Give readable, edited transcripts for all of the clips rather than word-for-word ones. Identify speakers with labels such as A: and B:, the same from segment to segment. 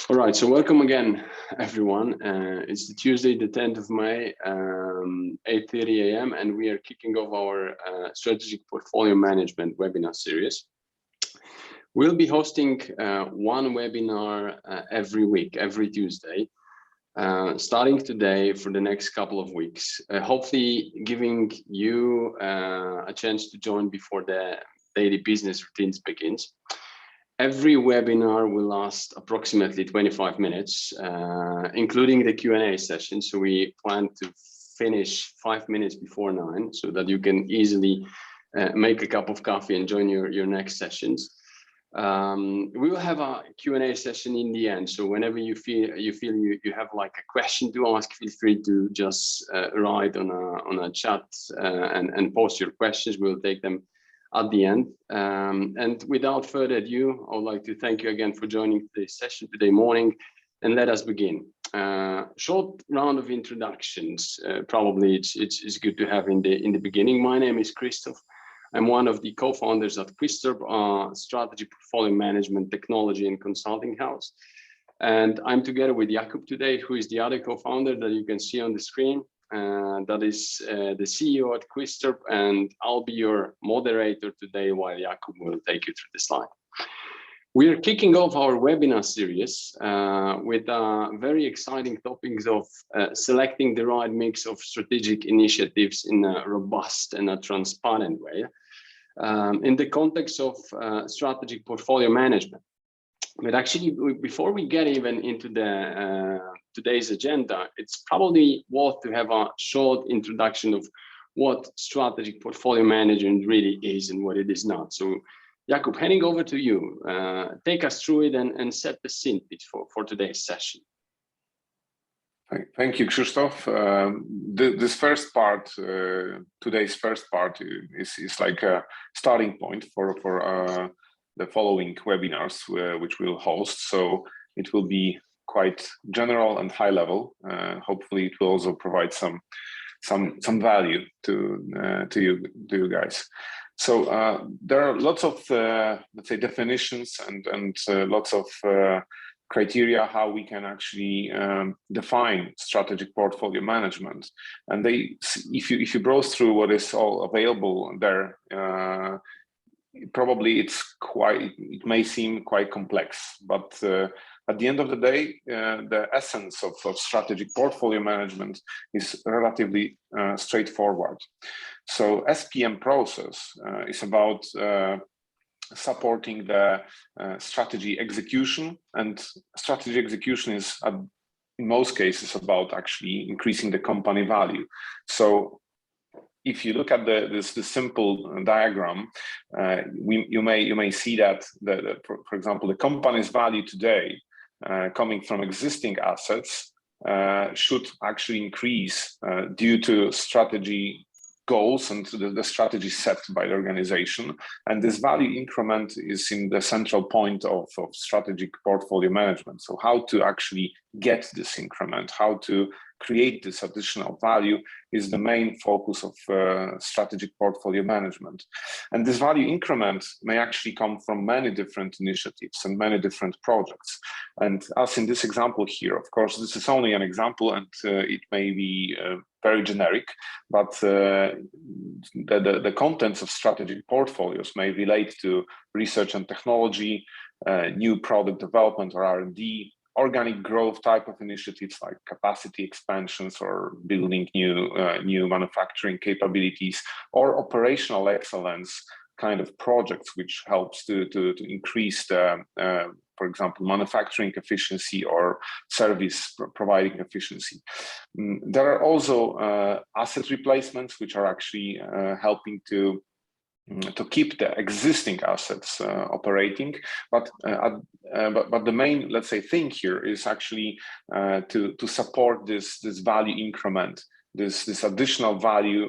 A: All right, so welcome again, everyone. It's the Tuesday, the 10th of May, 8:30 a.m., and we are kicking off our strategic portfolio management webinar series. We'll be hosting one webinar every week, every Tuesday, starting today for the next couple of weeks, hopefully giving you a chance to join before the daily business routines begins. Every webinar will last approximately 25 minutes, including the Q&A session. So we plan to finish 5 minutes before 9 so that you can easily make a cup of coffee and join your next sessions. We will have a Q&A session in the end. So whenever you feel you have like a question to ask, feel free to just write on a chat and post your questions. We'll take them at the end. And without further ado, I would like to thank you again for joining today's session today morning, and let us begin. Short round of introductions. Probably it's good to have in the beginning. My name is Christoph. I'm one of the co-founders of Quistorp, strategy portfolio management technology and consulting house. And I'm together with Jakub today, who is the other co-founder that you can see on the screen. That is the CEO at Quistorp, and I'll be your moderator today while Jakub will take you through the slide. We are kicking off our webinar series with very exciting topics of selecting the right mix of strategic initiatives in a robust and a transparent way in the context of strategic portfolio management. But actually, before we get even into the today's agenda, it's probably worth to have a short introduction of what strategic portfolio management really is and what it is not. So, Jakub, handing over to you. Take us through it and set the scene for today's session.
B: Thank you, Krzysztof. This first part, today's first part, is like a starting point for the following webinars which we'll host. So it will be quite general and high level. Hopefully it will also provide some value to you guys. So there are lots of let's say definitions and lots of criteria how we can actually define strategic portfolio management. And if you browse through what is all available there, probably it may seem quite complex, but at the end of the day, the essence of strategic portfolio management is relatively straightforward. So SPM process is about supporting the strategy execution, and strategy execution is in most cases about actually increasing the company value. So if you look at this simple diagram, you may see that for example, the company's value today coming from existing assets should actually increase due to strategy goals and the strategy set by the organization. And this value increment is in the central point of strategic portfolio management. So how to actually get this increment, how to create this additional value is the main focus of strategic portfolio management. And this value increment may actually come from many different initiatives and many different projects. And as in this example here, of course, this is only an example and it may be very generic, but the contents of strategic portfolios may relate to research and technology, new product development or R&D, organic growth type of initiatives like capacity expansions or building new manufacturing capabilities, or operational excellence kind of projects which helps to increase the for example, manufacturing efficiency or service providing efficiency. There are also asset replacements which are actually helping to keep the existing assets operating, but the main, let's say, thing here is actually to support this value increment, this additional value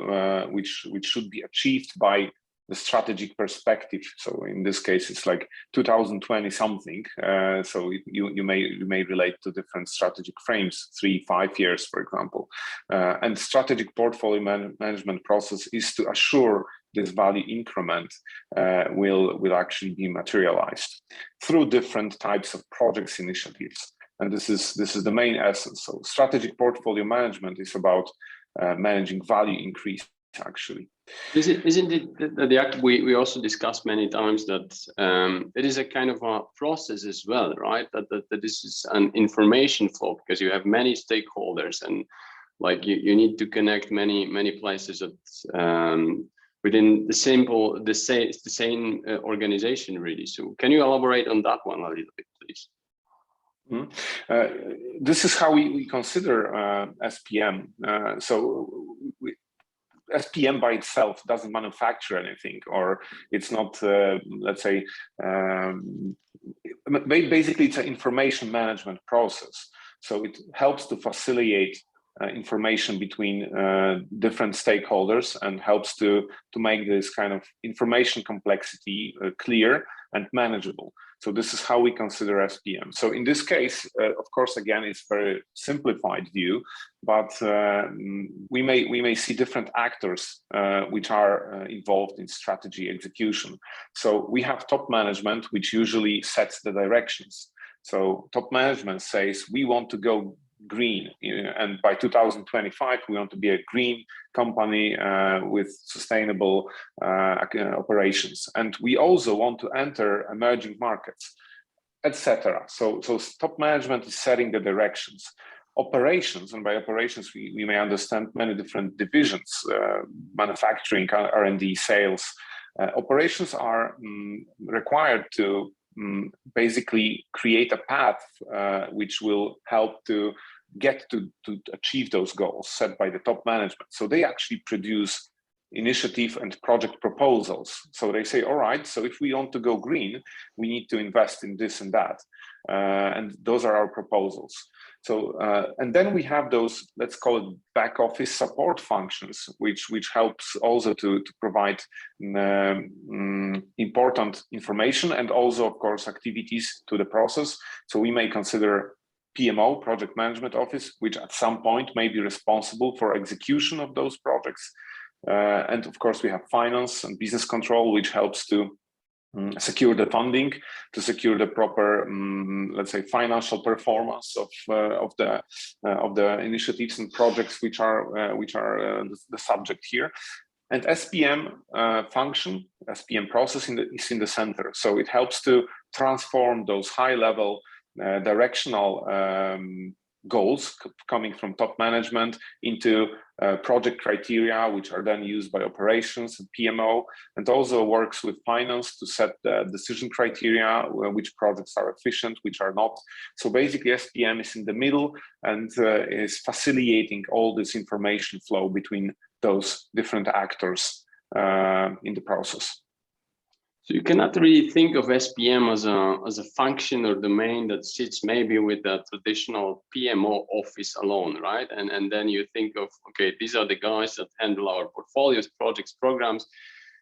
B: which should be achieved by the strategic perspective. So in this case, it's like 2020 something. So you may relate to different strategic frames, 3-5 years, for example. And strategic portfolio management process is to assure this value increment will actually be materialized through different types of projects initiatives. And this is the main essence. So strategic portfolio management is about managing value increase, actually.
A: Isn't it that we also discussed many times that it is a kind of a process as well, right? That this is an information flow, because you have many stakeholders, and like you need to connect many places that within the same organization, really. So can you elaborate on that one a little bit, please?
B: This is how we consider SPM. SPM by itself doesn't manufacture anything, or it's not, let's say, basically it's an information management process. So it helps to facilitate information between different stakeholders, and helps to make this kind of information complexity clear and manageable. So this is how we consider SPM. So in this case, of course, again, it's very simplified view, but we may see different actors which are involved in strategy execution. So we have top management, which usually sets the directions. So top management says we want to go green, and by 2025 we want to be a green company with sustainable operations, and we also want to enter emerging markets, etc. So top management is setting the directions. Operations, and by operations we may understand many different divisions, manufacturing, R&D, sales. Operations are required to basically create a path which will help to get to achieve those goals set by the top management. So they actually produce initiative and project proposals. So they say, all right, so if we want to go green, we need to invest in this and that. And those are our proposals. So, and then we have those, let's call it back office support functions, which helps also to provide important information, and also, of course, activities to the process. So we may consider PMO, Project Management Office, which at some point may be responsible for execution of those projects. And of course, we have finance and business control, which helps to secure the funding, to secure the proper, let's say, financial performance of the initiatives and projects which are the subject here. And SPM function, SPM process is in the center. So it helps to transform those high-level directional goals coming from top management into project criteria, which are then used by operations and PMO, and also works with finance to set the decision criteria, which projects are efficient, which are not. So basically SPM is in the middle and is facilitating all this information flow between those different actors in the process.
A: So you cannot really think of SPM as a function or domain that sits maybe with a traditional PMO office alone, right? And then you think of, okay, these are the guys that handle our portfolios, projects, programs,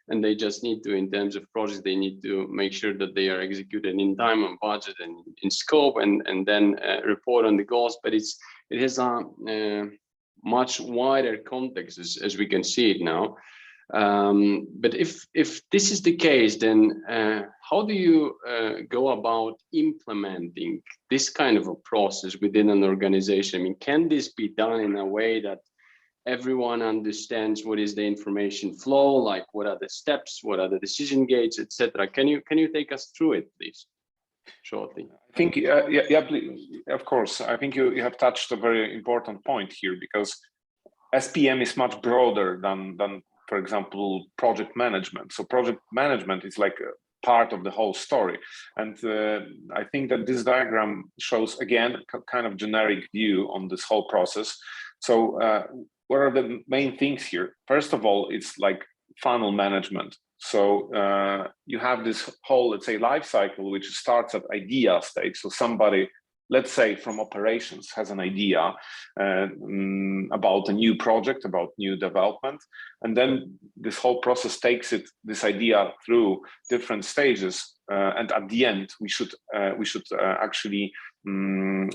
A: and they just need to, in terms of projects, they need to make sure that they are executed in time, on budget, and in scope, and then report on the goals. But it has a much wider context as we can see it now. But if this is the case, then how do you go about implementing this kind of a process within an organization? I mean, can this be done in a way that everyone understands what is the information flow, like what are the steps, what are the decision gates, etc.? Can you take us through it, please, shortly?
B: I think, yeah, please, of course. I think you have touched a very important point here, because SPM is much broader than for example, project management. So project management is like a part of the whole story. And I think that this diagram shows, again, kind of generic view on this whole process. So what are the main things here? First of all, it's like funnel management. So you have this whole, let's say, life cycle, which starts at idea stage. So somebody, let's say from operations, has an idea about a new project, about new development, and then this whole process takes this idea through different stages, and at the end we should actually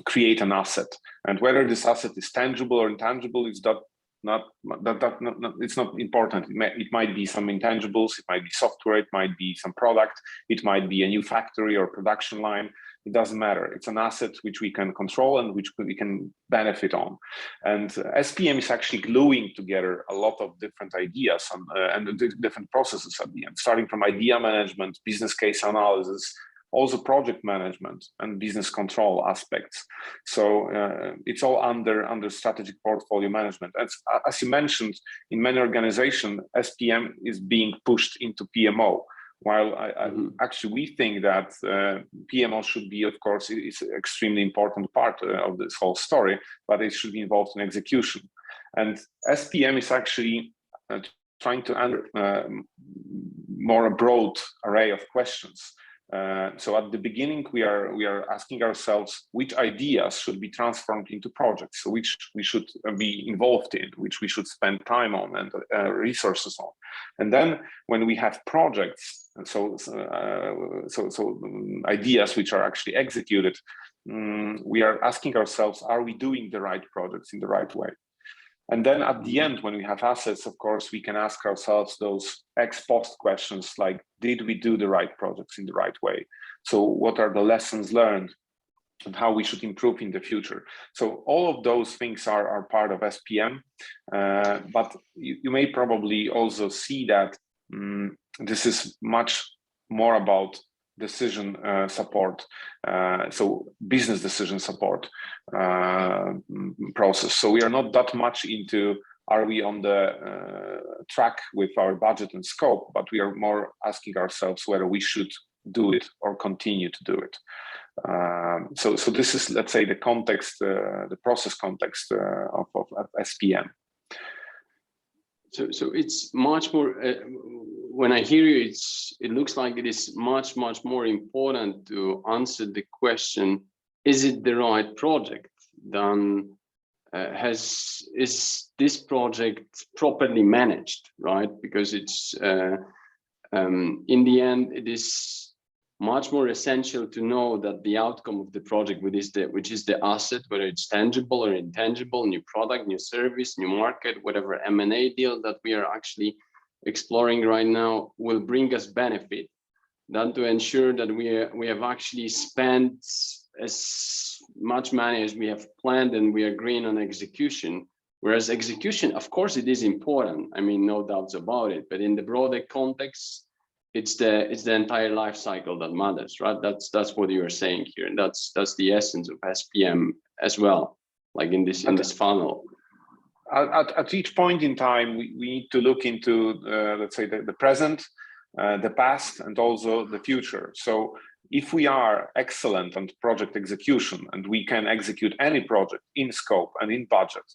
B: create an asset. And whether this asset is tangible or intangible is it's not important. It might be some intangibles, it might be software, it might be some product, it might be a new factory or production line. it doesn't matter. It's an asset which we can control and which we can benefit on. And SPM is actually gluing together a lot of different ideas and different processes at the end, starting from idea management, business case analysis, also project management and business control aspects. So it's all under strategic portfolio management. As you mentioned, in many organizations, SPM is being pushed into PMO. While actually we think that PMO should be, of course, it's an extremely important part of this whole story, but it should be involved in execution. And SPM is actually trying to answer more a broad array of questions. So at the beginning, we are asking ourselves which ideas should be transformed into projects, so which we should be involved in, which we should spend time on and resources on. And then when we have projects, so ideas which are actually executed, we are asking ourselves, are we doing the right projects in the right way? And then at the end, when we have assets, of course, we can ask ourselves those ex post questions like, did we do the right projects in the right way? So what are the lessons learned and how we should improve in the future? So all of those things are part of SPM, but you may probably also see that this is much more about decision support, so business decision support process. So we are not that much into, are we on the track with our budget and scope, but we are more asking ourselves whether we should do it or continue to do it. So this is, let's say, the context, the process context of SPM.
A: So it's much more, when I hear you, it looks like it is much more important to answer the question, is it the right project? Then is this project properly managed, right? Because it's in the end, it is much more essential to know that the outcome of the project, which is the asset, whether it's tangible or intangible, new product, new service, new market, whatever M&A deal that we are actually exploring right now, will bring us benefit, than to ensure that we have actually spent as much money as we have planned and we are agreeing on execution. Whereas execution, of course, it is important. I mean, no doubts about it. But in the broader context, it's the entire life cycle that matters, right? That's what you are saying here, and that's the essence of SPM as well, like in this funnel.
B: At each point in time, we need to look into, let's say, the present, the past, and also the future. So if we are excellent on project execution and we can execute any project in scope and in budget,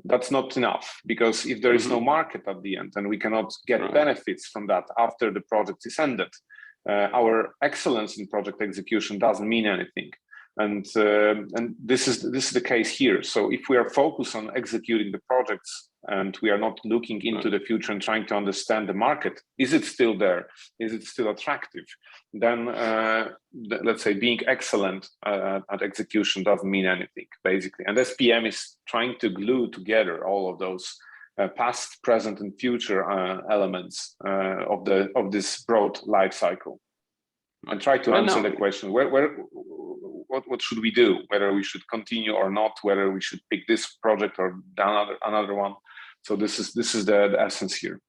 B: that's not enough, because if there is no market at the end and we cannot get benefits from that after the project is ended, our excellence in project execution doesn't mean anything. And this is the case here. So if we are focused on executing the projects and we are not looking into the future and trying to understand the market, is it still there? Is it still attractive? Then let's say being excellent at execution doesn't mean anything, basically. And SPM is trying to glue together all of those past, present, and future elements of this broad life cycle, and try to answer the question: what should we do? Whether we should continue or not? Whether we should pick this project or another one? So this is the essence here.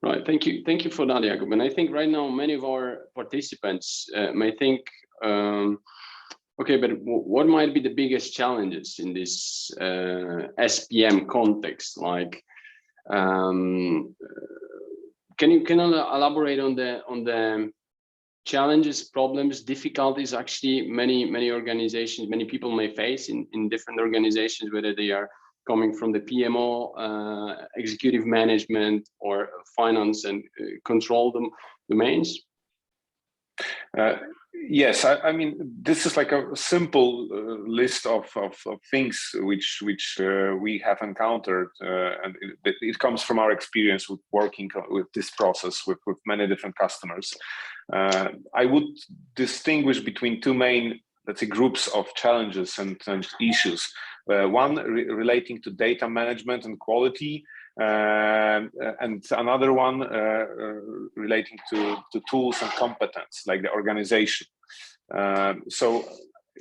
A: Right. Thank you for that, Jakub. And I think right now many of our participants may think, okay, but what might be the biggest challenges in this SPM context? Like, can you elaborate on the challenges, problems, difficulties actually many organizations, many people may face in different organizations, whether they are coming from the PMO, executive management, or finance and control domains?
B: Yes, I mean, this is like a simple list of things which we have encountered, and it comes from our experience with working with this process with many different customers. I would distinguish between two main, let's say, groups of challenges and issues. One relating to data management and quality, and another one relating to tools and competence, like the organization. So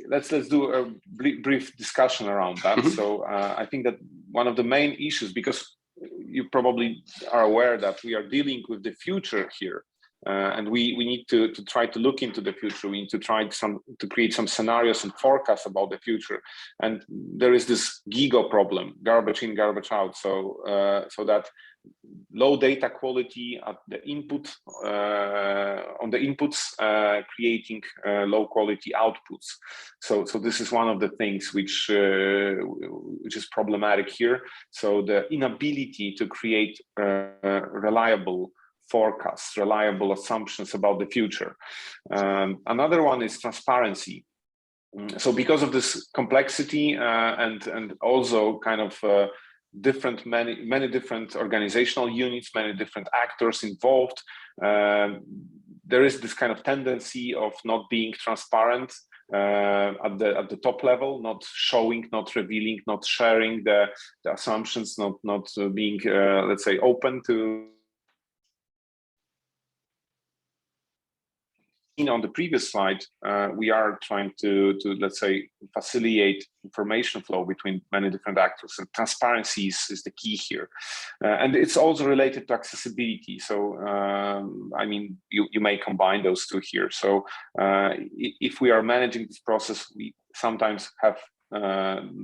B: let's do a brief discussion around that. So I think that one of the main issues, because you probably are aware that we are dealing with the future here, and we need to try to look into the future. We need to try to create some scenarios and forecasts about the future. And there is this GIGO problem: garbage in, garbage out. So that low data quality at the input on the inputs, creating low quality outputs. So this is one of the things which is problematic here. So the inability to create reliable forecasts, reliable assumptions about the future. Another one is transparency. So because of this complexity and also kind of many different organizational units, many different actors involved, there is this kind of tendency of not being transparent at the top level, not showing, not revealing, not sharing the assumptions, not being let's say open to. On the previous slide, we are trying to let's say facilitate information flow between many different actors, and transparency is the key here, and it's also related to accessibility. So I mean, you may combine those two here. So if we are managing this process, we sometimes have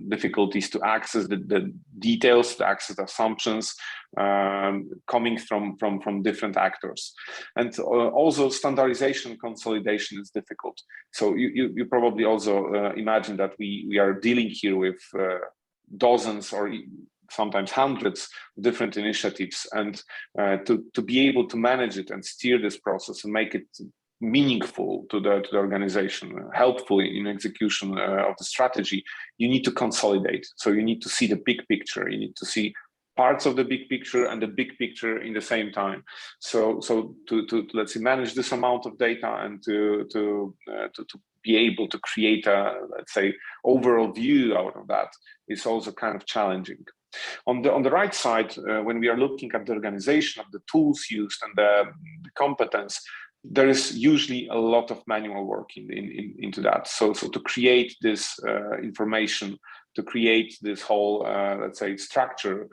B: difficulties to access the details, to access the assumptions coming from different actors, and also standardization consolidation is difficult. So you probably also imagine that we are dealing here with dozens or sometimes hundreds of different initiatives, and to be able to manage it and steer this process and make it meaningful to the organization, helpful in execution of the strategy, you need to consolidate. So you need to see the big picture. You need to see parts of the big picture and the big picture in the same time. So to let's say manage this amount of data and to be able to create a, let's say, overall view out of that is also kind of challenging. On the right side, when we are looking at the organization of the tools used and the competence, there is usually a lot of manual work into that. So to create this information, to create this whole, let's say, structure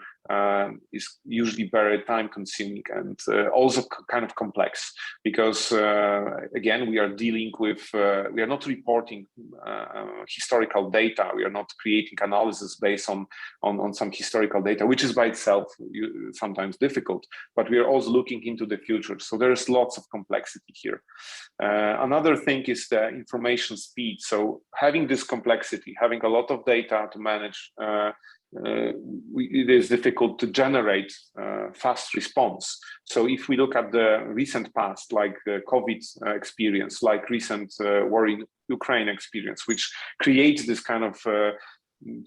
B: is usually very time consuming and also kind of complex, because again, we are dealing with, we are not reporting historical data. We are not creating analysis based on some historical data, which is by itself sometimes difficult, but we are also looking into the future. So there's lots of complexity here. Another thing is the information speed. So having this complexity, having a lot of data to manage, it is difficult to generate fast response. So if we look at the recent past, like the COVID experience, like recent war in Ukraine experience, which creates this kind of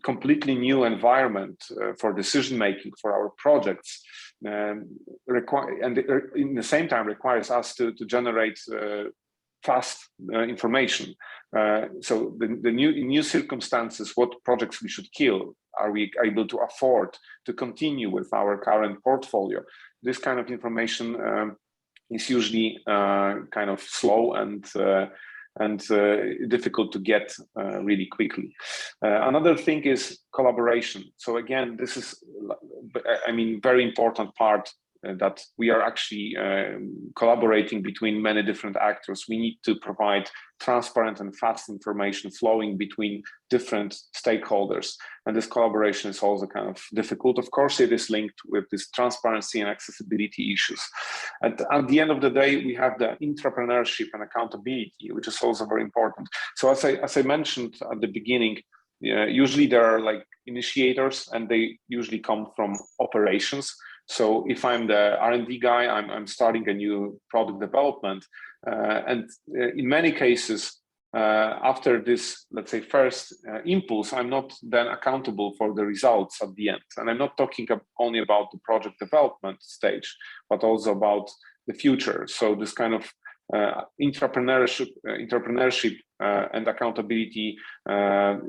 B: completely new environment for decision making for our projects, and in the same time requires us to generate fast information. So the new circumstances, what projects we should kill, are we able to afford to continue with our current portfolio? This kind of information is usually kind of slow and difficult to get really quickly. Another thing is collaboration. So again, this is, I mean, very important part that we are actually collaborating between many different actors. We need to provide transparent and fast information flowing between different stakeholders. And this collaboration is also kind of difficult. Of course, it is linked with this transparency and accessibility issues. And at the end of the day, we have the entrepreneurship and accountability, which is also very important. So as I mentioned at the beginning, usually there are like initiators, and they usually come from operations. So if I'm the R&D guy, I'm starting a new product development, and in many cases, after this, let's say, first impulse, I'm not then accountable for the results at the end. And I'm not talking only about the project development stage, but also about the future. So this kind of entrepreneurship and accountability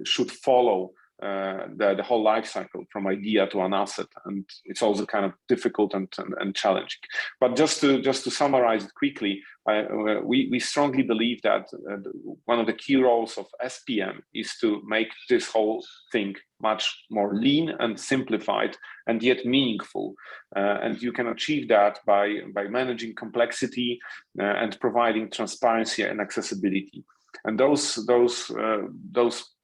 B: should follow the whole life cycle from idea to an asset, and it's also kind of difficult and challenging. But just to summarize it quickly, we strongly believe that one of the key roles of SPM is to make this whole thing much more lean and simplified and yet meaningful, and you can achieve that by managing complexity and providing transparency and accessibility. And those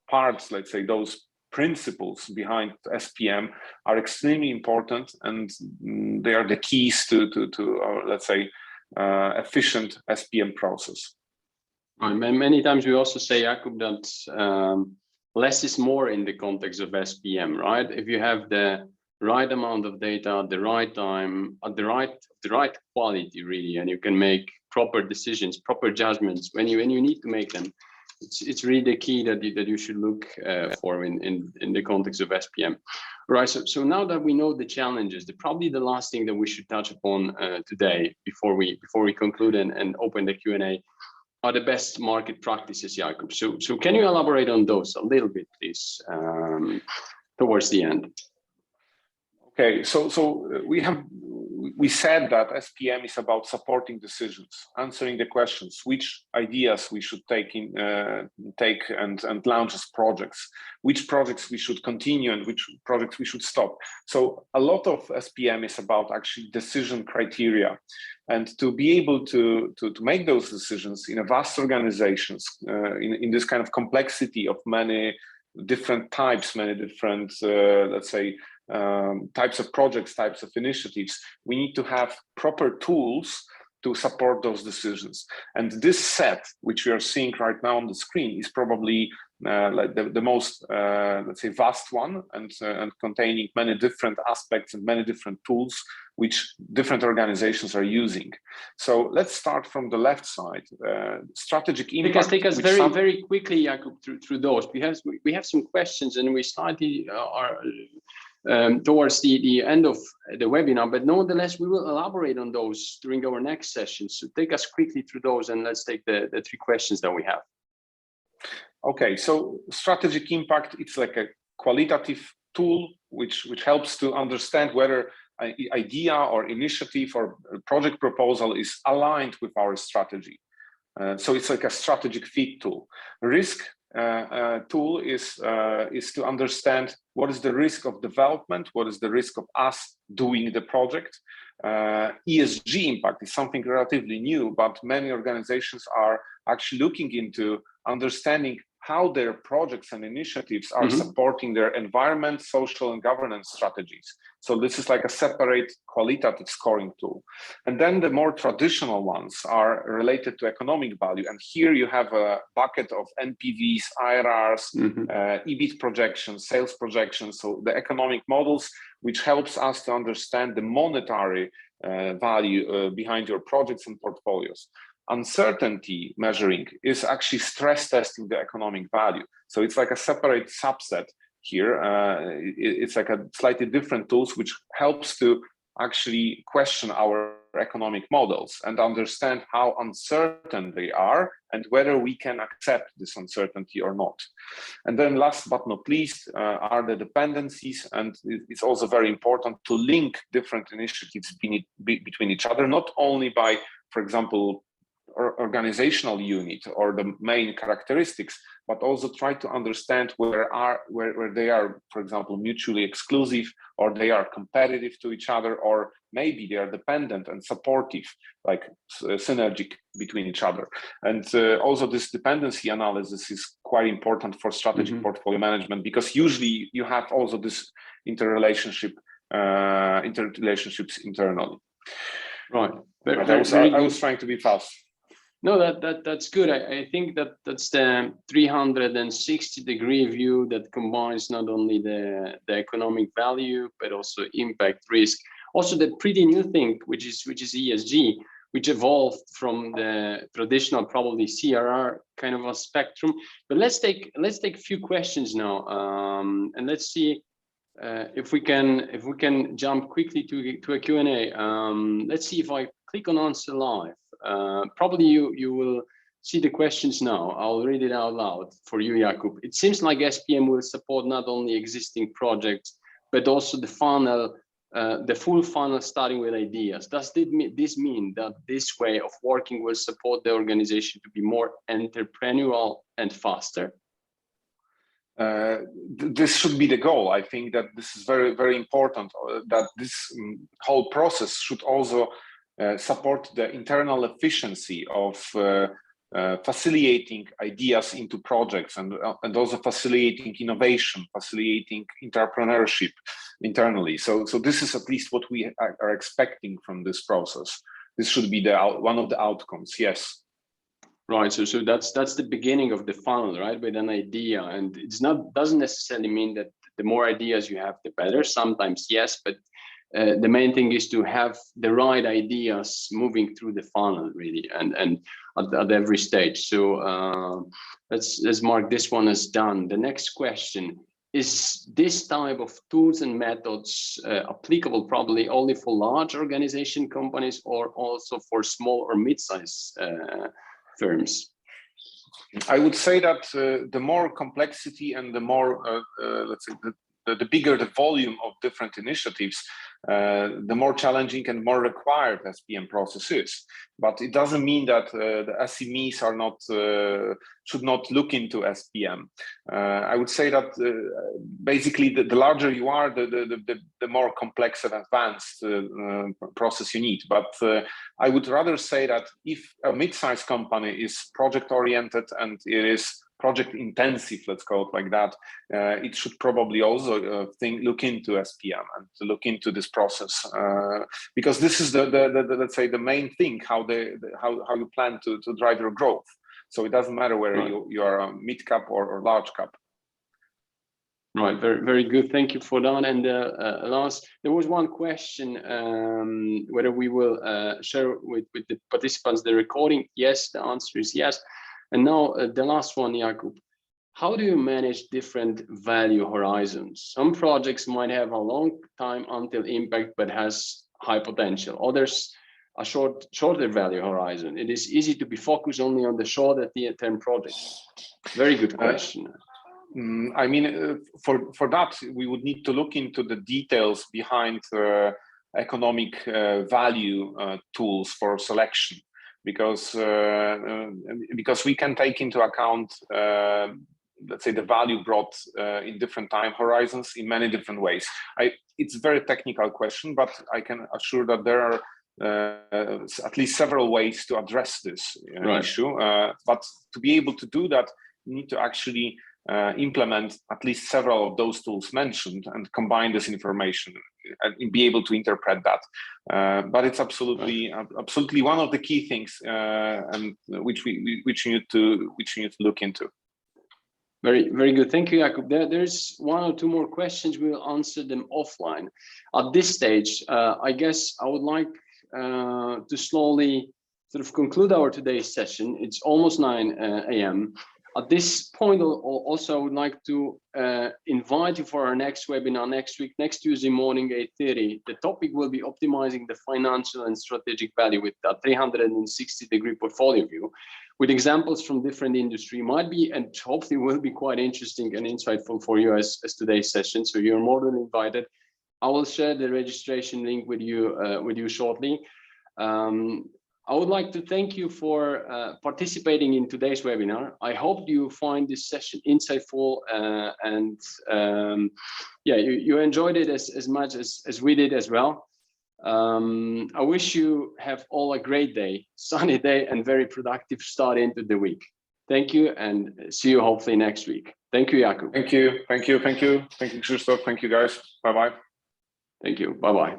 B: parts, let's say, those principles behind SPM are extremely important, and they are the keys to let's say, efficient SPM process.
A: Right. Many times we also say, Jakub, that less is more in the context of SPM, right? If you have the right amount of data at the right time, at the right quality, really, and you can make proper decisions, proper judgments when you need to make them, it's really the key that you should look for in the context of SPM. Right. So now that we know the challenges, probably the last thing that we should touch upon today before we conclude and open the Q&A are the best market practices, Jakub. So can you elaborate on those a little bit, please, towards the end?
B: Okay, so we said that SPM is about supporting decisions, answering the questions, which ideas we should take and launch as projects, which projects we should continue and which projects we should stop. So a lot of SPM is about actually decision criteria, and to be able to make those decisions in a vast organizations, in this kind of complexity of many different types, many different, let's say, types of projects, types of initiatives, we need to have proper tools to support those decisions. And this set, which we are seeing right now on the screen, is probably like the most, let's say, vast one, and containing many different aspects and many different tools which different organizations are using. So let's start from the left side. Strategic impact.
A: Take us very quickly, Jakub, through those. We have some questions, and we slightly are towards the end of the webinar, but nonetheless, we will elaborate on those during our next session. So take us quickly through those, and let's take the 3 questions that we have.
B: Okay, so strategic impact, it's like a qualitative tool which helps to understand whether an idea or initiative or project proposal is aligned with our strategy. So it's like a strategic fit tool. Risk tool is to understand what is the risk of development, what is the risk of us doing the project. ESG impact is something relatively new, but many organizations are actually looking into understanding how their projects and initiatives are supporting their environment, social, and governance strategies. So this is like a separate qualitative scoring tool. And then the more traditional ones are related to economic value. And here you have a bucket of NPVs, IRRs, EBIT projections, sales projections. So the economic models, which helps us to understand the monetary value behind your projects and portfolios. Uncertainty measuring is actually stress testing the economic value. So it's like a separate subset here. It's like a slightly different tools which helps to actually question our economic models and understand how uncertain they are and whether we can accept this uncertainty or not. And then last but not least are the dependencies, and it's also very important to link different initiatives between each other, not only by, for example, organizational unit or the main characteristics, but also try to understand where they are, for example, mutually exclusive, or they are competitive to each other, or maybe they are dependent and supportive, like synergic between each other. And also this dependency analysis is quite important for strategic portfolio management, because usually you have also this interrelationships internally.
A: Right.
B: I was trying to be fast.
A: No, that's good. I think that's the 360-degree view that combines not only the economic value, but also impact, risk. Also the pretty new thing, which is ESG, which evolved from the traditional probably CRR kind of a spectrum. But let's take a few questions now, and let's see if we can jump quickly to a Q&A. Let's see if I click on answer live. Probably you will see the questions now. I'll read it out loud for you, Jakub. It seems like SPM will support not only existing projects, but also the funnel, the full funnel starting with ideas. Does this mean that this way of working will support the organization to be more entrepreneurial and faster?
B: This should be the goal. I think that this is very, very important, that this whole process should also support the internal efficiency of facilitating ideas into projects and also facilitating innovation, facilitating entrepreneurship internally. So this is at least what we are expecting from this process. This should be one of the outcomes. Yes.
A: Right. So that's the beginning of the funnel, right? With an idea, and doesn't necessarily mean that the more ideas you have, the better. Sometimes yes, but the main thing is to have the right ideas moving through the funnel, really, and at every stage. So let's mark this one as done. The next question: is this type of tools and methods applicable probably only for large organization companies, or also for small or mid-sized firms?
B: I would say that the more complexity and the more, let's say, the bigger the volume of different initiatives, the more challenging and more required SPM process is. But it doesn't mean that the SMEs are not should not look into SPM. I would say that basically the larger you are, the more complex and advanced process you need. But I would rather say that if a mid-sized company is project-oriented and it is project intensive, let's call it like that, it should probably also look into SPM and to look into this process, because this is the let's say the main thing, how you plan to drive your growth. So it doesn't matter whether you are a mid cap or large cap.
A: Right, very, very good. Thank you for that. And last, there was one question, whether we will share with the participants the recording. Yes, the answer is yes. And now the last one, Jakub. How do you manage different value horizons? Some projects might have a long time until impact, but has high potential. Others, a shorter value horizon. It is easy to be focused only on the shorter term projects. Very good question.
B: I mean, for that, we would need to look into the details behind economic value tools for selection, because we can take into account, let's say, the value brought in different time horizons in many different ways. It's a very technical question, but I can assure that there are at least several ways to address this issue. But to be able to do that, you need to actually implement at least several of those tools mentioned and combine this information and be able to interpret that. But it's absolutely one of the key things, and which you need to look into.
A: Very, very good. Thank you, Jakub. There's one or two more questions. We'll answer them offline. At this stage, I guess I would like to slowly sort of conclude our today's session. It's almost 9 a.m. At this point, also, I would like to invite you for our next webinar next week, next Tuesday morning, 8:30. The topic will be optimizing the financial and strategic value with a 360-degree portfolio view, with examples from different industry. Might be, and hopefully will be, quite interesting and insightful for you as today's session. So you're more than invited. I will share the registration link with you shortly. I would like to thank you for participating in today's webinar. I hope you find this session insightful and you enjoyed it as much as we did as well. I wish you have all a great day, sunny day, and very productive start into the week. Thank you, and see you hopefully next week. Thank you, Jakub.
B: Thank you, Krzysztof. Thank you, guys. Bye-bye.
A: Thank you. Bye-bye.